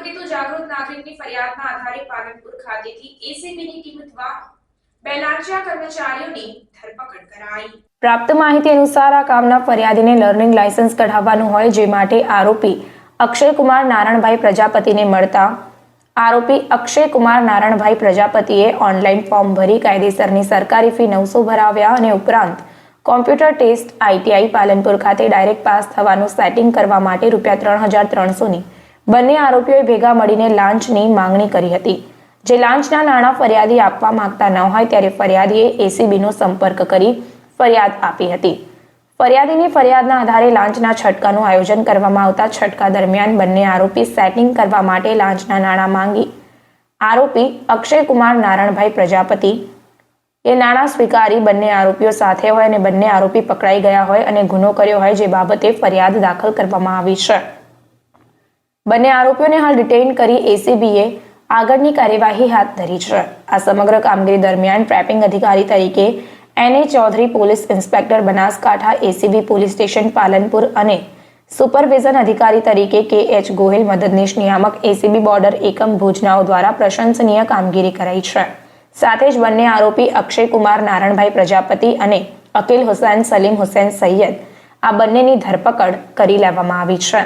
પીડિતો જાગૃત નાગરિકની ફરિયાદના આધારે પાલનપુર ખાતેથી એસીબીની ટીમ દ્વારા બે લાંચા કર્મચારીઓની ધરપકડ કરાઈ। પ્રાપ્ત માહિતી અનુસાર આ કામના ફરિયાદીને લર્નિંગ લાયસન્સ કઢાવવાનું હોય, જે માટે આરોપી અક્ષયકુમાર નારણભાઈ પ્રજાપતિને મળતા આરોપી અક્ષયકુમાર નારણભાઈ પ્રજાપતિએ ઓનલાઈન ફોર્મ ભરી કાયદેસરની સરકારી ફી 900 ભરાવ્યા અને ઉપરાંત કોમ્પ્યુટર ટેસ્ટ આઈટીઆઈ પાલનપુર ખાતે ડાયરેક્ટ પાસ થવાનું સેટિંગ કરવા માટે ₹3300ની બંને આરોપીઓએ ભેગા મળીને લાંચની માંગણી કરી હતી। જે લાંચના નાણાં ફરિયાદી આપવા માંગતા ન હોય ત્યારે ફરિયાદીએ એસીબીનો સંપર્ક કરી ફરિયાદ આપી હતી। ફરિયાદીની ફરિયાદના આધારે લાંચના છટકાનું આયોજન કરવામાં આવતા છટકા દરમિયાન બંને આરોપી સેટિંગ કરવા માટે લાંચના નાણાં માંગી આરોપી અક્ષયકુમાર નારણભાઈ પ્રજાપતિ એ નાણાં સ્વીકારી બંને આરોપીઓ સાથે હોય અને બંને આરોપી પકડાઈ ગયા હોય અને ગુનો કર્યો હોય, જે બાબતે ફરિયાદ દાખલ કરવામાં આવી છે। બંને આરોપીઓને હાલ ડિટેઇન કરી એસીબીએ આગળની કાર્યવાહી હાથ ધરી છે। આ સમગ્ર કામગીરી દરમિયાન ટ્રેપિંગ અધિકારી તરીકે NA Chaudhary, police inspector Banaskantha ACB police station Palanpur અને સુપરવિઝન અધિકારી તરીકે KH ગોહિલ, મદદનીશ નિયામક એસીબી બોર્ડર એકમ ભુજનાઓ દ્વારા પ્રશંસનીય કામગીરી કરાઈ છે। સાથે જ બંને આરોપી અક્ષયકુમાર નારણભાઈ પ્રજાપતિ અને અકીલ હુસૈન સલીમ હુસૈન સૈયદ આ બંનેની ધરપકડ કરી લેવામાં આવી છે।